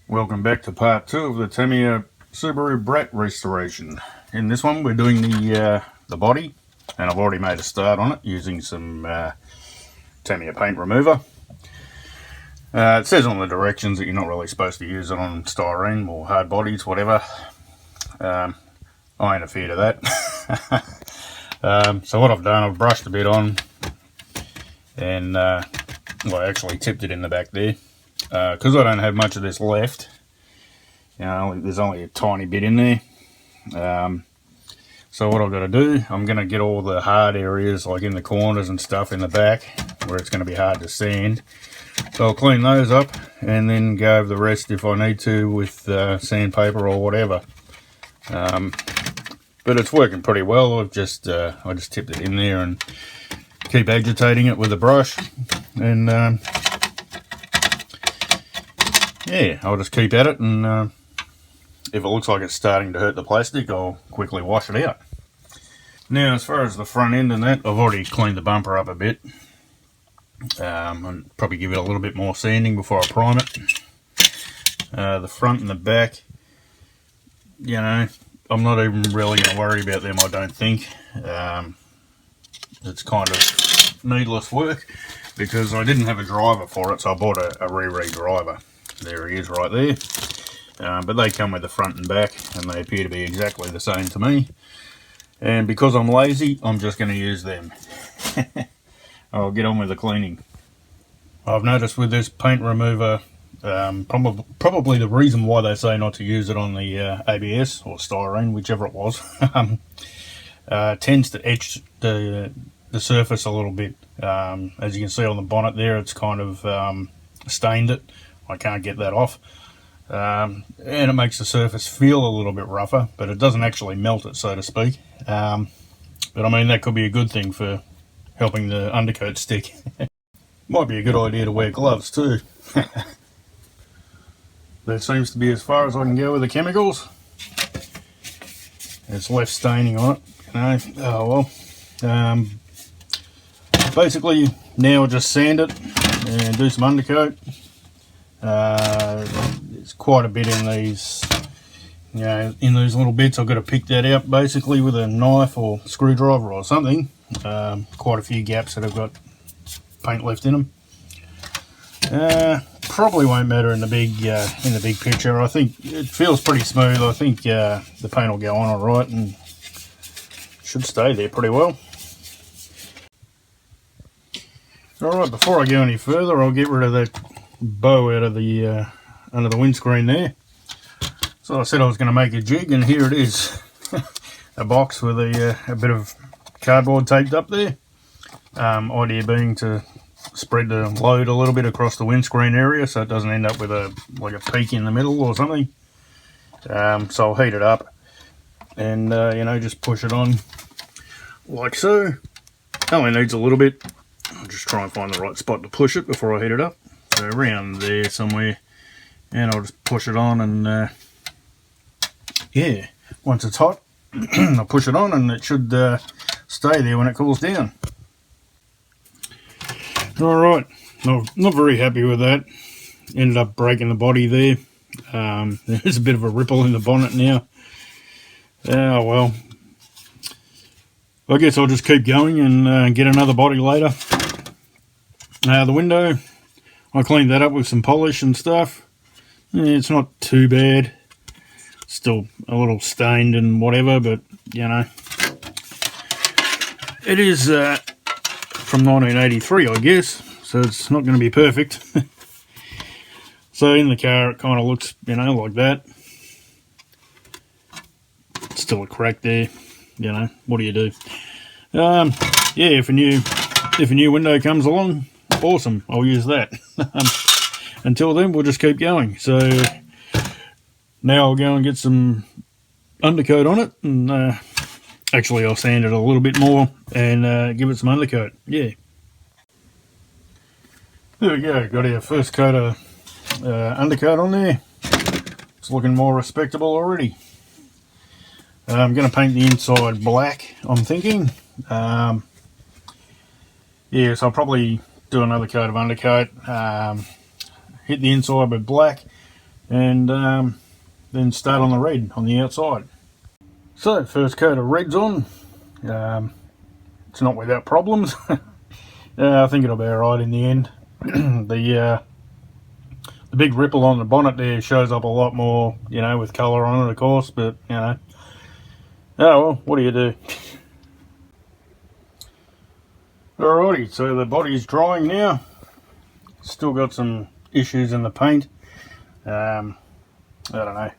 Welcome back to part 2 of the Tamiya Subaru Brat restoration. In this one we're doing the body, and I've already made a start on it using some Tamiya paint remover. It says on the directions that you're not really supposed to use it on styrene or hard bodies, whatever. I ain't a fear to that. So what I've done, I've brushed a bit on, and I actually tipped it in the back there. Because I don't have much of this left, there's only a tiny bit in there. So what I've got to do, I'm going to get all the hard areas, like in the corners and stuff in the back, where it's going to be hard to sand. So I'll clean those up and then go over the rest if I need to with sandpaper or whatever. But it's working pretty well. I just tipped it in there and keep agitating it with a brush, and yeah, I'll just keep at it, and if it looks like it's starting to hurt the plastic, I'll quickly wash it out. Now, as far as the front end and that, I've already cleaned the bumper up a bit. And probably give it a little bit more sanding before I prime it. The front and the back, I'm not even really going to worry about them, I don't think. It's kind of needless work because I didn't have a driver for it, so I bought a Riri driver. There he is right there. But they come with the front and back, and they appear to be exactly the same to me. And because I'm lazy, I'm just going to use them. I'll get on with the cleaning. I've noticed with this paint remover, probably the reason why they say not to use it on the ABS or styrene, whichever it was, tends to etch the surface a little bit. As you can see on the bonnet there, it's kind of stained it. I can't get that off, and it makes the surface feel a little bit rougher, but it doesn't actually melt it, so to speak. But I mean, that could be a good thing for helping the undercoat stick. Might be a good idea to wear gloves too. That seems to be as far as I can go with the chemicals. It's left staining on it, oh well. Basically now just sand it and do some undercoat. There's quite a bit in these, in those little bits. I've got to pick that out basically with a knife or screwdriver or something. Quite a few gaps that have got paint left in them. Probably won't matter in the big picture. I think it feels pretty smooth. I think the paint will go on all right and should stay there pretty well. Alright, before I go any further, I'll get rid of that bow out of the under the windscreen there. So I said I was going to make a jig, and here it is. A box with a bit of cardboard taped up there. Idea being to spread the load a little bit across the windscreen area so it doesn't end up with a peak in the middle or something. So I'll heat it up and just push it on like so. Only needs a little bit. I'll just try and find the right spot to push it before I heat it up. So around there somewhere, and I'll just push it on, and yeah, once it's hot I'll push it on and it should stay there when it cools down. Alright, not very happy with that. Ended up breaking the body there. There's a bit of a ripple in the bonnet now. Oh well, I guess I'll just keep going and get another body later. The window, I cleaned that up with some polish and stuff. It's not too bad. Still a little stained and whatever, but it is from 1983, I guess, so it's not going to be perfect. So in the car it kind of looks, like that. Still a crack there, what do you do? Yeah, if a new window comes along, awesome, I'll use that. Until then, we'll just keep going. So now I'll go and get some undercoat on it, and actually I'll sand it a little bit more and give it some undercoat. Yeah. There we go, got our first coat of undercoat on there. It's looking more respectable already. I'm going to paint the inside black, I'm thinking. Yeah, so I'll probably do another coat of undercoat, hit the inside with black, and then start on the red on the outside. So first coat of red's on. It's not without problems. I think it'll be alright in the end. The big ripple on the bonnet there shows up a lot more, you know, with colour on it, of course, but, you know, oh well, what do you do? Alrighty, so the body's drying now. Still got some issues in the paint. I don't know,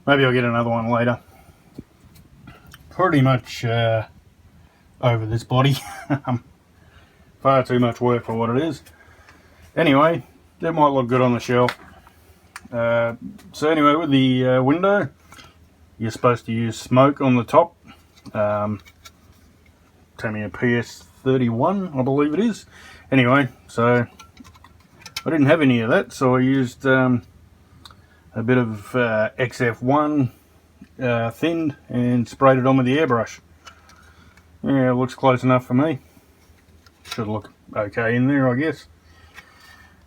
maybe I'll get another one later. Pretty much over this body. Far too much work for what it is. Anyway, that might look good on the shelf. So anyway, with the window, you're supposed to use smoke on the top. Tamiya PS31, I believe it is. Anyway, so I didn't have any of that, so I used a bit of XF1 thinned and sprayed it on with the airbrush. Yeah, it looks close enough for me. Should look okay in there, I guess.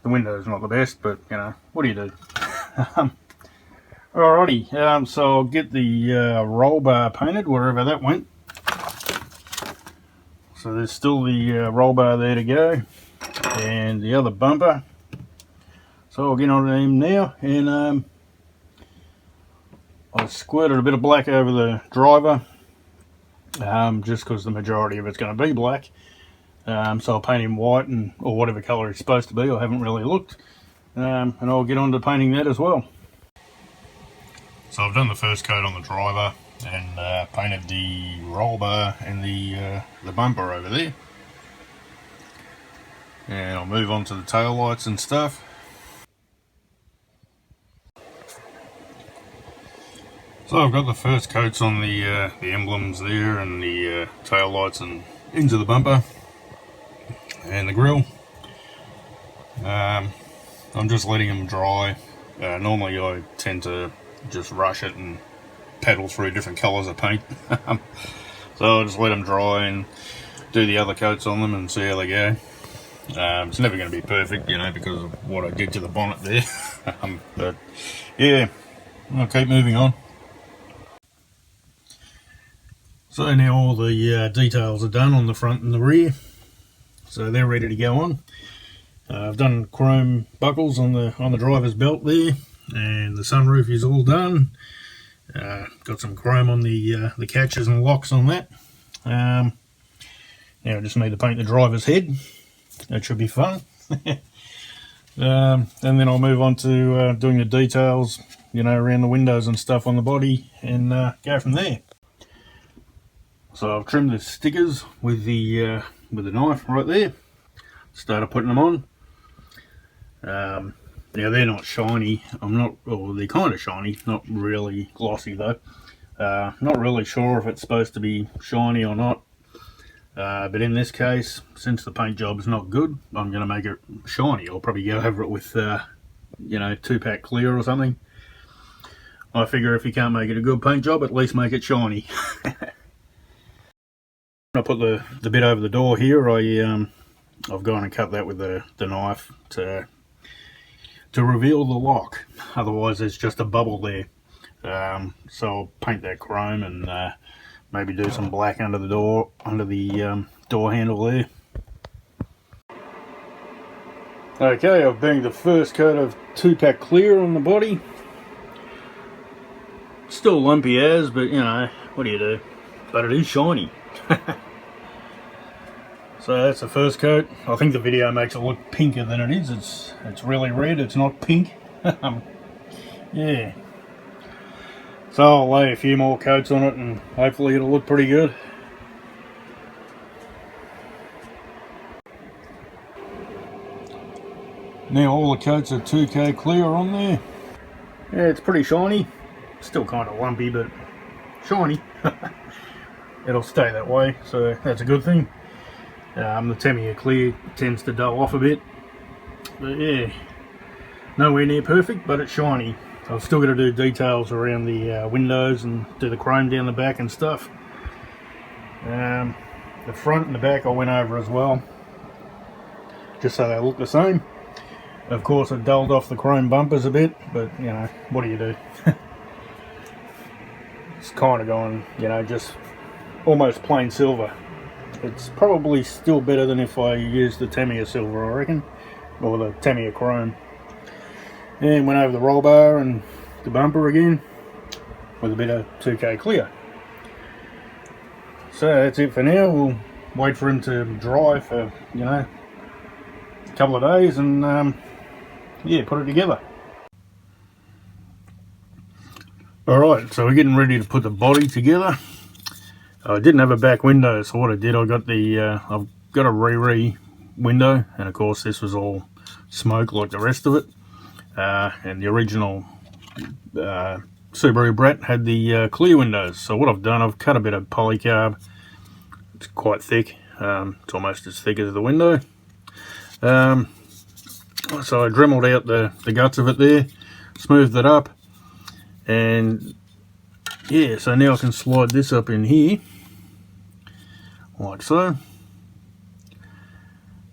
The window's not the best, but you know, what do you do? Alrighty, so I'll get the roll bar painted wherever that went. So there's still the roll bar there to go, and the other bumper. So I'll get on to them now, and I squirted a bit of black over the driver, just because the majority of it's going to be black. So I'll paint him white, or whatever colour he's supposed to be. I haven't really looked, and I'll get on to painting that as well. So I've done the first coat on the driver and painted the roll bar and the bumper over there. And I'll move on to the tail lights and stuff. So I've got the first coats on the emblems there and the tail lights and into the bumper and the grille. I'm just letting them dry. Normally I tend to just rush it and paddle through different colours of paint. So I'll just let them dry and do the other coats on them and see how they go. It's never going to be perfect, you know, because of what I did to the bonnet there. But yeah, I'll keep moving on. So now all the details are done on the front and the rear, so they're ready to go on. I've done chrome buckles on the driver's belt there, and the sunroof is all done. Got some chrome on the catches and locks on that. Now I just need to paint the driver's head. That should be fun. And then I'll move on to doing the details, you know, around the windows and stuff on the body, and go from there. So I've trimmed the stickers with the knife right there. Started putting them on. Now they're not shiny. They're kind of shiny, not really glossy though. Not really sure if it's supposed to be shiny or not. But in this case, since the paint job is not good, I'm going to make it shiny. I'll probably go over it with, you know, 2-pack clear or something. I figure if you can't make it a good paint job, at least make it shiny. I put the bit over the door here. I've gone and cut that with the knife to reveal the lock. Otherwise, there's just a bubble there. So I'll paint that chrome and maybe do some black under the door handle there. Okay, I've banged the first coat of 2-pack clear on the body. Still lumpy as, but you know, what do you do? But it is shiny. So that's the first coat. I think the video makes it look pinker than it is. It's really red, it's not pink. Yeah. So I'll lay a few more coats on it and hopefully it'll look pretty good. Now all the coats are 2K clear on there. Yeah, it's pretty shiny. Still kind of lumpy, but shiny. It'll stay that way, so that's a good thing. The Tamiya clear tends to dull off a bit, but yeah, nowhere near perfect, but it's shiny. I've still got to do details around the windows and do the chrome down the back and stuff. The front and the back I went over as well, just so they look the same. Of course it dulled off the chrome bumpers a bit, but you know, what do you do? It's kind of gone, you know, just almost plain silver. It's probably still better than if I used the Tamiya silver, I reckon, or the Tamiya chrome. And went over the roll bar and the bumper again with a bit of 2K clear. So that's it for now. We'll wait for him to dry for, you know, a couple of days and yeah, put it together. Alright, so we're getting ready to put the body together. I didn't have a back window, so what I did, I got the I've got a re window, and of course this was all smoke like the rest of it. And the original Subaru Brat had the clear windows. So what I've done, I've cut a bit of polycarb. It's quite thick. It's almost as thick as the window. So I dremeled out the guts of it there, smoothed it up, and yeah, so now I can slide this up in here like so,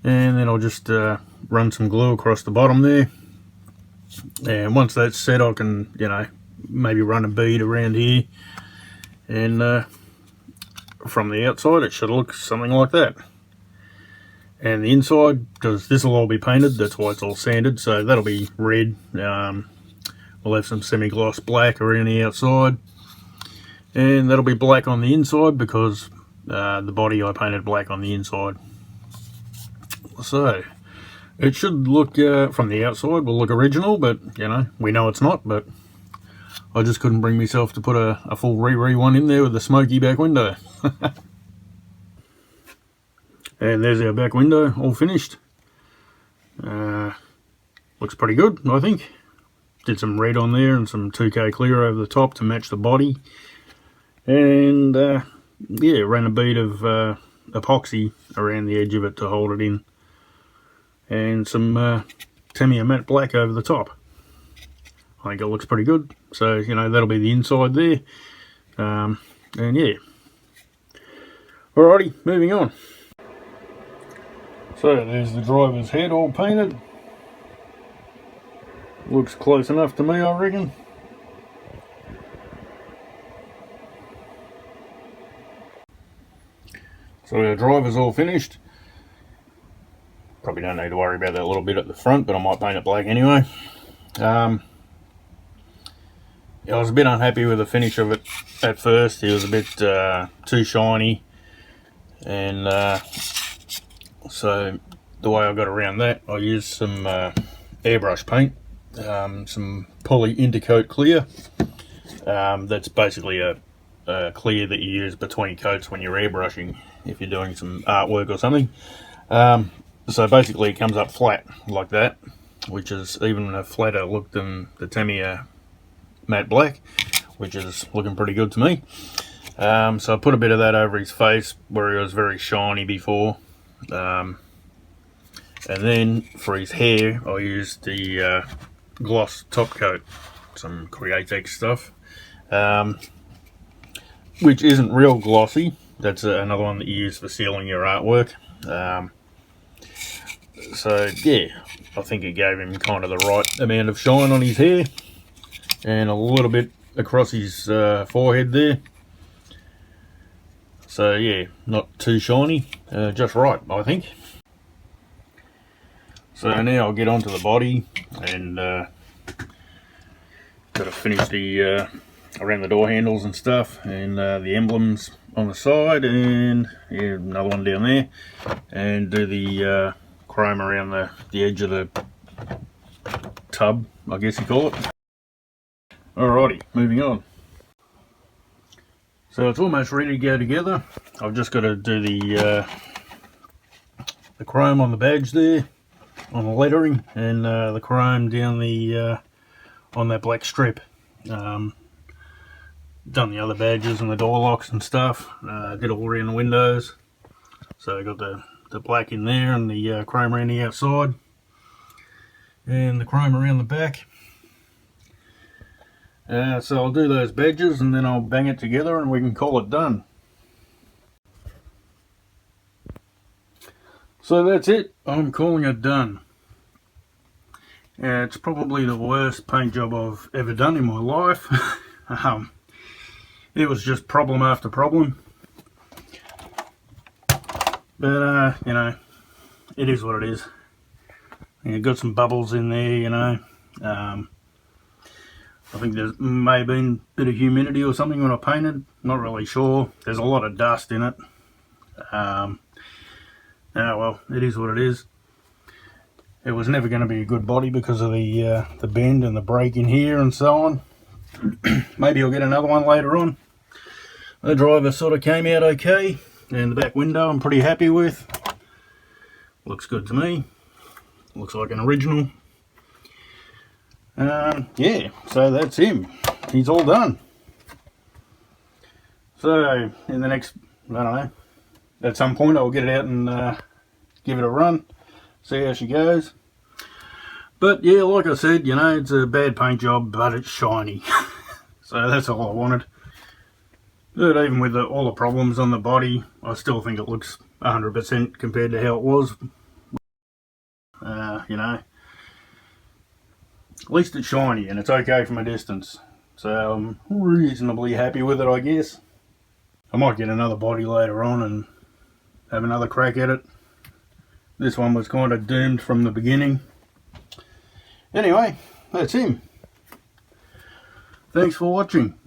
and then I'll just run some glue across the bottom there, and once that's set I can, you know, maybe run a bead around here, and from the outside it should look something like that. And the inside, because this will all be painted, that's why it's all sanded, so that'll be red. We'll have some semi-gloss black around the outside, and that'll be black on the inside because the body I painted black on the inside. So it should look, from the outside will look original, but you know, we know it's not. But I just couldn't bring myself to put a full re one in there with the smoky back window. And there's our back window all finished. Looks pretty good, I think. Did some red on there and some 2K clear over the top to match the body. And yeah, ran a bead of epoxy around the edge of it to hold it in. And some Tamiya matte black over the top. I think it looks pretty good. So, you know, that'll be the inside there. And yeah. Alrighty, moving on. So there's the driver's head all painted. Looks close enough to me, I reckon. So our driver's all finished. Probably don't need to worry about that little bit at the front, but I might paint it black anyway. I was a bit unhappy with the finish of it at first. It was a bit too shiny, and so the way I got around that, I used some airbrush paint, some poly intercoat clear. That's basically a clear that you use between coats when you're airbrushing if you're doing some artwork or something. So basically it comes up flat like that, which is even a flatter look than the Tamiya matte black, which is looking pretty good to me. So I put a bit of that over his face where he was very shiny before. And then for his hair I used the gloss top coat, some Createx stuff, which isn't real glossy. That's another one that you use for sealing your artwork. So yeah, I think it gave him kind of the right amount of shine on his hair and a little bit across his forehead there. So yeah, not too shiny, just right, I think. So now I'll get onto the body, and got to finish the around the door handles and stuff, and the emblems on the side, and yeah, another one down there, and do the chrome around the edge of the tub, I guess you call it. Alrighty, moving on. So it's almost ready to go together. I've just got to do the chrome on the badge there, on the lettering, and the chrome down the on that black strip. Done the other badges and the door locks and stuff. Did all around the windows. So I got the black in there and the chrome around the outside, and the chrome around the back. So I'll do those badges and then I'll bang it together and we can call it done. So that's it, I'm calling it done. Yeah, it's probably the worst paint job I've ever done in my life. It was just problem after problem. But, you know, it is what it is. Yeah, got some bubbles in there, you know. I think there may have been a bit of humidity or something when I painted. Not really sure. There's a lot of dust in it. Oh well, it is what it is. It was never going to be a good body because of the bend and the break in here and so on. Maybe I'll get another one later on. The driver sort of came out okay, and the back window I'm pretty happy with. Looks good to me. Looks like an original. Yeah, so that's him. He's all done. So in the next, I don't know, at some point I'll get it out and give it a run, see how she goes. But yeah, like I said, you know, it's a bad paint job, but it's shiny. So that's all I wanted. But even with all the problems on the body, I still think it looks 100% compared to how it was. You know, at least it's shiny and it's okay from a distance. So I'm reasonably happy with it, I guess. I might get another body later on and have another crack at it. This one was kind of doomed from the beginning. Anyway, that's him. Thanks for watching.